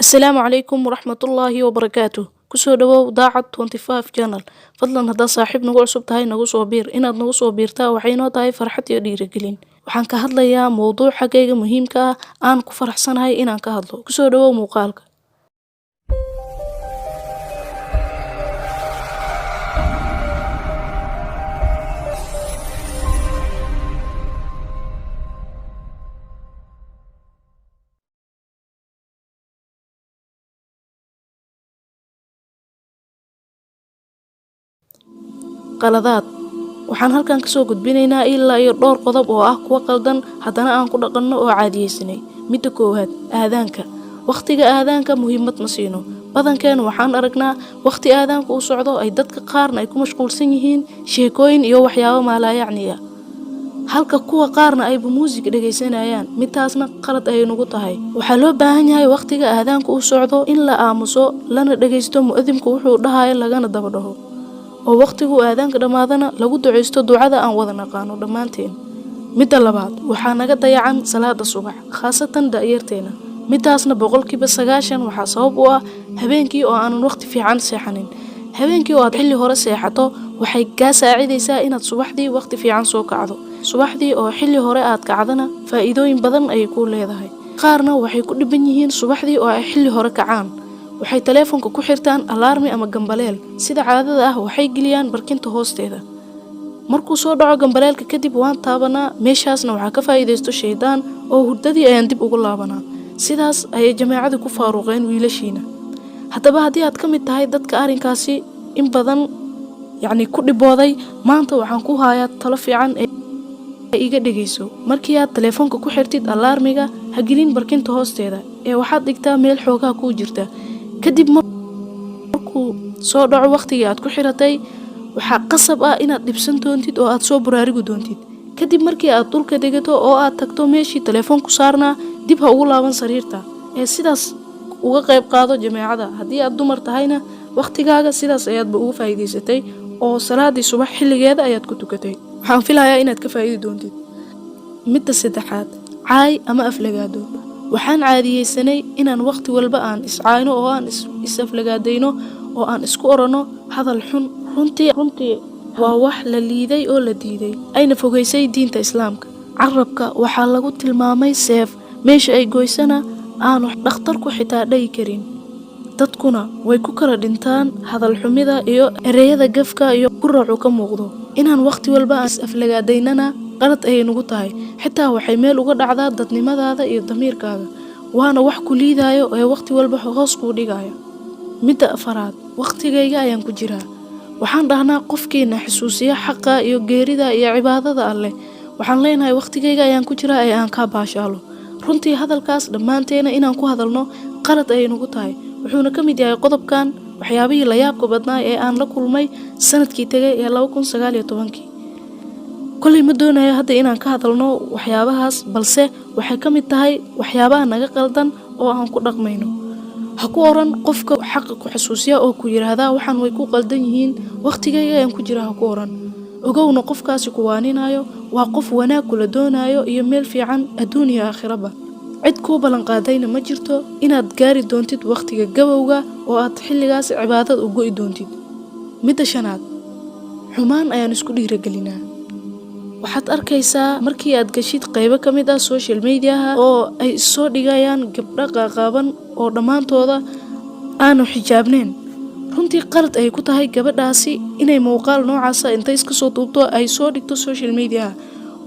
السلام عليكم ورحمة الله وبركاته. kusoo dhawow daacad 25 channel. fadlan haddaa saaxiib nagu cusub tahay nagu soo biir. inaad nagu soo biirtaa waxay noo tahay farxad iyo dhiirigelin. waxaan ka hadlayaa mowduuc xagayga muhiimka ah aan ku faraxsanahay inaan ka hadlo. kusoo dhawow muuqaalka. qaladaad waxaan halkan kasoo gudbinaynaa ilaa iyo dhowr qodob oo ah kuwa qaldan haddana aan ku dhaqanno oo caadiyeysanay. midda koowaad, aadaanka. waqtiga aadaanka muhiimad ma siino. badankeena waxaan aragnaa waqti aadaanka u socdo ay dadka qaarna ay ku mashquulsan yihiin sheekooyin iyo waxyaabo maalaayacni ah, halka kuwa qaarna ayba muusig dhegaysanayaan. midtaasna qalad ayay nagu tahay. waxaa loo baahan yahay waqtiga aadaanka u socdo in la aamuso lana dhagaysto mu'adinku wuxuu dhahayo lagana daba dhaho, oo waqtigu aadaanka dhamaadana lagu duceysto ducada aan wada naqaano dhammaanteen. midda labaad, waxaa naga dayacan salaada subax, khaasatan da'yarteena. midtaasna 90% waxaa sabab u ah habeenkii oo aanan waqti fiican seexanin. habeenkii oo aad xilli hore seexato waxay kaa saacidaysaa inaad subaxdii waqti fiican soo kacdo. subaxdii oo xilli hore aad kacdana faa'iidooyin badan ayay ku leedahay. qaarna waxay ku dhiban yihiin subaxdii oo ay xilli hore kacaan. waxay taleefanka ku xirtaan alarmi ama gambaleel. sida caadada ah waxay geliyaan barkinta hoosteeda. markuu soo dhaco gambaleelka kadib waan taabanaa, meeshaasna waxaa ka faa'iidaysto shaydaan oo hurdadii ayaan dib ugu laabanaa. sidaas ayay jameecadu ku faaruqeen wiilashiina. haddaba haddii aad ka mid tahay dadka arrinkaasi in badan ku dhibooday, maanta waxaan ku hayaa talo fiican ee iga dhegayso. markii aad taleefanka ku xirtid alarmiga ha gelin barkinta hoosteeda ee waxaad dhigtaa meel xoogaa kuu jirta. kadib markuu soo dhaco waqtigii aad ku xiratay waxaa qasab ah inaad dhibsan doontid oo aad soo buraarigu doontid. kadib markii aad dhulka degato oo aad tagto meeshii taleefoonku saarnaa, dib ha ugu laaban sariirta ee sidaas uga qayb qaado jameecada. haddii aad dumar tahayna waqtigaaga sidaas ayaadba ugu faa'iidaysatay oo salaadii subax xilligeeda ayaad ku tukatay. waxaan filayaa inaad ka faa'iidi doontid. midda saddexaad, caay ama aflagaado. waxaan caadiyeysanay inaan waqti walba aan iscaayno oo aan is-aflagaadayno oo aan isku oranno hadal xun. runtii waa wax la liiday oo la diiday, ayna fogeysay diinta islaamka. carabka waxaa lagu tilmaamay seef, meesha ay goysana aanu dhakhtarku xitaa dhayi karin. dadkuna way ku kala dhintaan hadal xumida iyo ereyada gafka iyo guracu ka muuqdo. inaan waqti walba aan is-aflagaadaynana qalad ayay nagu tahay. xitaa waxay meel uga dhacdaa dadnimadaada iyo damiirkaaga, waana wax ku liidayo ee waqti walba hoos kuu dhigayo. midda afaraad, waqtigayga ayaan ku jiraa. waxaan dhahnaa qofkiina xusuusiya xaqa iyo geerida iyo cibaadada alleh. waxaan leenahay waqtigayga ayaan ku jiraa ee aan kaa baashaalo. runtii hadalkaas dhammaanteena inaan ku hadalno qalad ayay nagu tahay. wuxuuna ka mid yahay qodobkan waxyaabihii la yaabka badnaa ee aan la kulmay sanadkii tegay ee 2019. kolay ma doonayo hadda inaan ka hadalno waxyaabahaas, balse waxay ka mid tahay waxyaabaha naga qaldan oo aan ku dhaqmayno. ha ku oran qofka xaqa ku xasuusiya oo ku yiraahdaa waxaan way ku qaldan yihiin, waqtigayga ayaan ku jiraa. ha ku oran. ogowna qofkaasi ku waaninayo waa qof wanaag kula doonayo iyo meel fiican adduun iyo aakhiraba. cid kuu ballan qaadayna ma jirto inaad gaari doontid waqtiga gabowga oo aad xilligaas cibaadad u go'i doontid. midda shanaad, xumaan ayaan isku dhiiragelinaa. waxaad arkaysaa markii aad gashid qaybo ka mid ah social mediaha oo ay soo dhigayaan gabdho qaaqaaban oo dhammaantooda aanu xijaabneen. runtii qalad ay ku tahay gabadhaasi inay muuqaal noocaasa intay iska soo duubto ay soo dhigto social mediaha.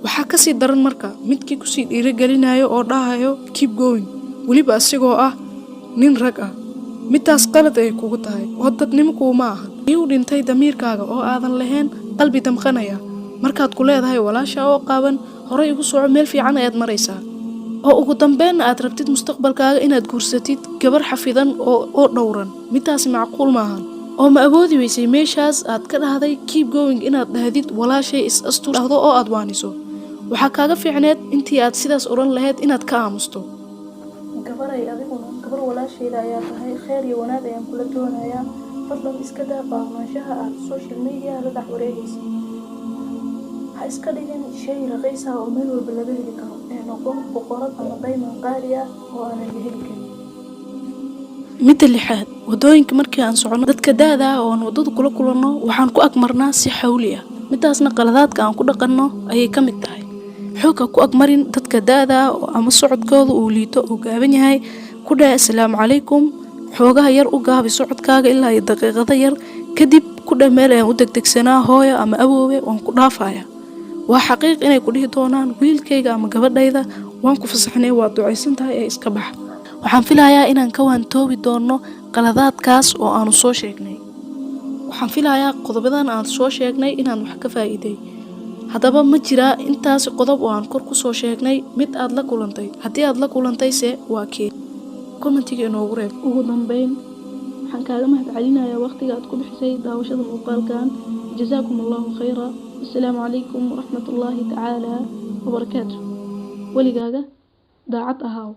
waxaa kasii daran marka midkii kusii dhiiragelinayo oo dhahayo keep going, weliba asigoo ah nin rag ah. midtaas qalad ay kugu tahay oo dadnimo kuuma ahan. miyuu dhintay damiirkaaga oo aadan lahayn qalbi damqanaya markaad ku leedahay walaasha oo qaaban horay igu soco, meel fiican ayaad maraysaa, oo ugu dambeynna aad rabtid mustaqbalkaaga inaad guursatid gabar xafidan oo dhowran. midtaasi macquul maahan. oo ma awoodi weysay meeshaas aad ka dhahday keep going inaad dhahdid walaashay is-astur dhahdo oo aad waaniso? waxaa kaaga fiicneed intii aad sidaas oran lahayd inaad ka aamusto. gabaray, adiguna gabar walaashayda ayaa tahay, khayr iyo wanaag ayaan kula doonayaa. fadlan iska daa baaqnaanshaha aad social media la dhex wareegaysa. ha iska dhigin shay raqiis ah oo meel walba laga heli karo ee noqon boqorad ama dayman qaali ah oo aanan la heli karin. midda lixaad wadooyinka markii aan socono dadka daada oo aan wadada kula kulanno waxaan ku agmarnaa si xawli ah midaasna qaladaadka aan ku dhaqanno ayay ka mid tahay xooga ku agmarin dadka daada oo ama socodkooda uu liito oo gaaban yahay ku dhahay assalaamu calaykum xoogaha yar u gaabi socodkaaga ilaa iyo daqiiqada yar kadib ku dhahay meel aan u degdegsanaa hooyo ama awoowe waan ku dhaafaya waa xaqiiq inay ku dhihi doonaan wiilkayga ama gabadhayda waan ku fasaxnay waa ducaysan tahay ee iska bax waxaan filayaa inaan ka waantoobi doono qaladaadkaas oo aanu soo sheegnay waxaan filayaa qodobadan aan soo sheegnay inaan wax ka faa'iiday haddaba ma jiraa intaasi qodob oo aan kor ku soo sheegnay mid aad la kulantay haddii aad la kulantayse waa kee commentiga inoogu reeb ugu dambeyn waxaan kaaga mahadcelinayaa waqtiga aad ku bixisay daawashada muuqaalkan jazaakum allahu khayra assalaamu calaykum waraxmatullaahi tacaala wabarakaatu weligaaga daacad ahaaw